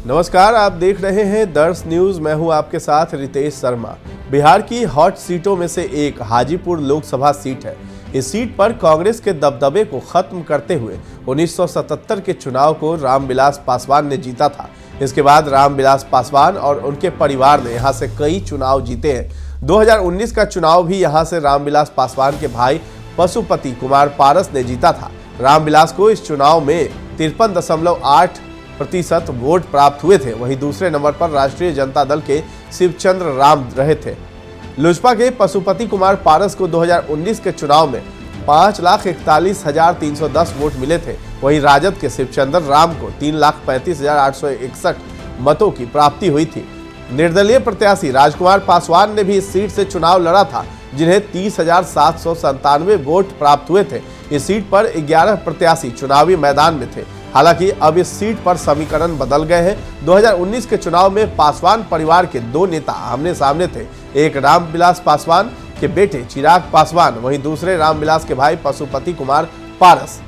नमस्कार, आप देख रहे हैं दर्श न्यूज। मैं हूं आपके साथ रितेश शर्मा। बिहार की हॉट सीटों में से एक हाजीपुर लोकसभा सीट है। इस सीट पर कांग्रेस के दबदबे को खत्म करते हुए 1977 के चुनाव को रामविलास पासवान ने जीता था। इसके बाद रामविलास पासवान और उनके परिवार ने यहां से कई चुनाव जीते हैं। 2019 का चुनाव भी यहां से रामविलास पासवान के भाई पशुपति कुमार पारस ने जीता था। रामविलास को इस चुनाव में 53.8% वोट प्राप्त हुए थे। वहीं दूसरे नंबर पर राष्ट्रीय जनता दल के शिवचंद्र राम रहे थे। लोजपा के पशुपति कुमार पारस को 2019 के चुनाव में 5,41,310 वोट मिले थे। वहीं राजद के शिवचंद्र राम को 3,35,861 मतों की प्राप्ति हुई थी। निर्दलीय प्रत्याशी राजकुमार पासवान ने भी इस सीट से चुनाव लड़ा था, जिन्हें 30,797 वोट प्राप्त हुए थे। इस सीट पर 11 प्रत्याशी चुनावी मैदान में थे। हालांकि अब इस सीट पर समीकरण बदल गए हैं। 2019 के चुनाव में पासवान परिवार के दो नेता आमने सामने थे। एक रामविलास पासवान के बेटे चिराग पासवान, वहीं दूसरे रामविलास के भाई पशुपति कुमार पारस।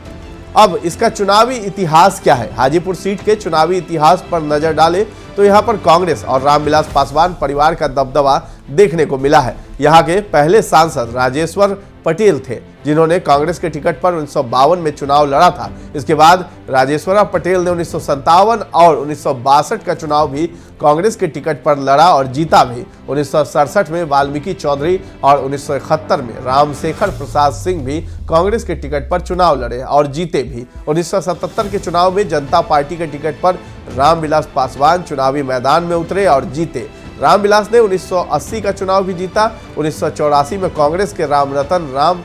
अब इसका चुनावी इतिहास क्या है? हाजीपुर सीट के चुनावी इतिहास पर नजर डालें तो यहाँ पर कांग्रेस और रामविलास पासवान परिवार का दबदबा देखने को मिला है। यहाँ के पहले सांसद राजेश्वर पटेल थे, जिन्होंने कांग्रेस के टिकट पर 1952 में चुनाव लड़ा था। इसके बाद राजेश्वर पटेल ने 1957 और 1962 का चुनाव भी कांग्रेस के टिकट पर लड़ा और जीता भी। 1967 में वाल्मीकि चौधरी और 1971 में रामशेखर प्रसाद सिंह भी कांग्रेस के टिकट पर चुनाव लड़े और जीते भी। 1977 के चुनाव में जनता पार्टी के टिकट पर रामविलास पासवान चुनावी मैदान में उतरे और जीते। रामविलास ने 1980 का चुनाव भी जीता। 1984 में कांग्रेस के रामरतन राम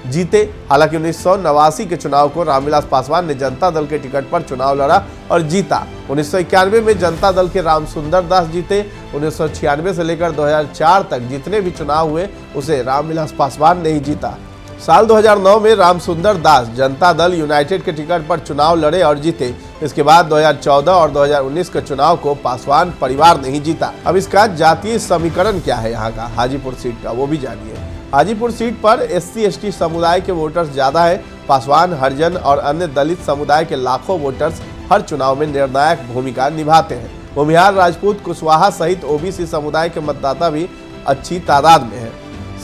जीते। हालांकि 1989 के चुनाव को रामविलास पासवान ने जनता दल के टिकट पर चुनाव लड़ा और जीता। 1991 में जनता दल के रामसुंदर दास जीते। 1996 से लेकर 2004 तक जितने भी चुनाव हुए उसे रामविलास पासवान ने ही जीता। साल 2009 में रामसुंदर दास जनता दल यूनाइटेड के टिकट पर चुनाव लड़े और जीते। इसके बाद 2014 और 2019 के चुनाव को पासवान परिवार ने ही जीता। अब इसका जातीय समीकरण क्या है यहाँ का हाजीपुर सीट का, वो भी जानिए। हाजीपुर सीट पर SC/ST समुदाय के वोटर्स ज्यादा है। पासवान, हरिजन और अन्य दलित समुदाय के लाखों वोटर्स हर चुनाव में निर्णायक भूमिका निभाते हैं। भूमिहार, राजपूत, कुशवाहा सहित OBC समुदाय के मतदाता भी अच्छी तादाद में है।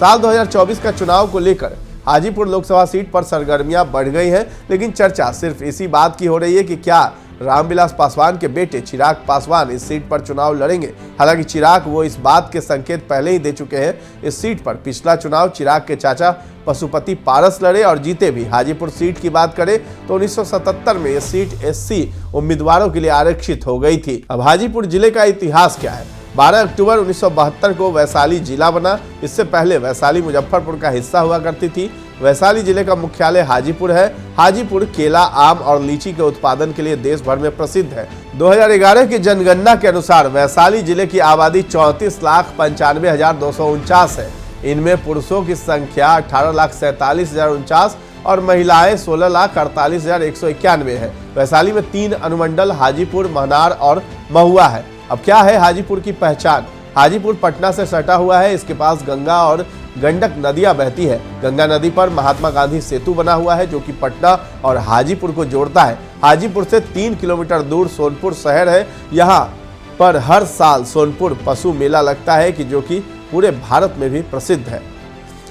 साल 2024 का चुनाव को लेकर हाजीपुर लोकसभा सीट पर सरगर्मियां बढ़ गई हैं, लेकिन चर्चा सिर्फ इसी बात की हो रही है कि क्या रामविलास पासवान के बेटे चिराग पासवान इस सीट पर चुनाव लड़ेंगे। हालांकि चिराग वो इस बात के संकेत पहले ही दे चुके हैं। इस सीट पर पिछला चुनाव चिराग के चाचा पशुपति पारस लड़े और जीते भी। हाजीपुर सीट की बात करें तो 1977 में यह सीट SC उम्मीदवारों के लिए आरक्षित हो गई थी। अब हाजीपुर जिले का इतिहास क्या है? 12 अक्टूबर 1972 को वैशाली जिला बना। इससे पहले वैशाली मुजफ्फरपुर का हिस्सा हुआ करती थी। वैशाली जिले का मुख्यालय हाजीपुर है। हाजीपुर केला, आम और लीची के उत्पादन के लिए देश भर में प्रसिद्ध है। 2011 की जनगणना के अनुसार वैशाली जिले की आबादी 34,95,249 है। इनमें पुरुषों की संख्या 18,47,049 और महिलाएं 16,48,191 है। वैशाली में 3 अनुमंडल हाजीपुर, महनार और महुआ है। अब क्या है हाजीपुर की पहचान? हाजीपुर पटना से सटा हुआ है। इसके पास गंगा और गंडक नदियां बहती है। गंगा नदी पर महात्मा गांधी सेतु बना हुआ है, जो कि पटना और हाजीपुर को जोड़ता है। हाजीपुर से 3 किलोमीटर दूर सोनपुर शहर है। यहाँ पर हर साल सोनपुर पशु मेला लगता है, कि जो कि पूरे भारत में भी प्रसिद्ध है।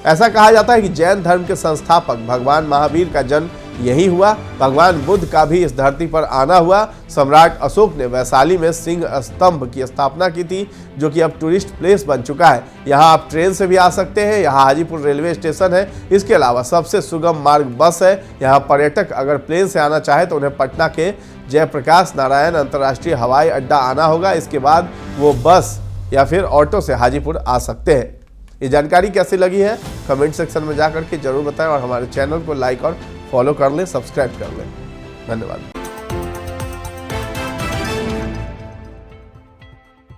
ऐसा कहा जाता है कि जैन धर्म के संस्थापक भगवान महावीर का जन्म यही हुआ। भगवान बुद्ध का भी इस धरती पर आना हुआ। सम्राट अशोक ने वैशाली में सिंह स्तंभ की स्थापना की थी, जो कि अब टूरिस्ट प्लेस बन चुका है। यहाँ आप ट्रेन से भी आ सकते हैं। यहाँ हाजीपुर रेलवे स्टेशन है। इसके अलावा सबसे सुगम मार्ग बस है। यहाँ पर्यटक अगर प्लेन से आना चाहे तो उन्हें पटना के जयप्रकाश नारायण अंतर्राष्ट्रीय हवाई अड्डा आना होगा। इसके बाद वो बस या फिर ऑटो से हाजीपुर आ सकते हैं। ये जानकारी कैसी लगी है कमेंट सेक्शन में जाकर के जरूर बताएं और हमारे चैनल को लाइक और फॉलो कर लें, सब्सक्राइब कर लें। धन्यवाद।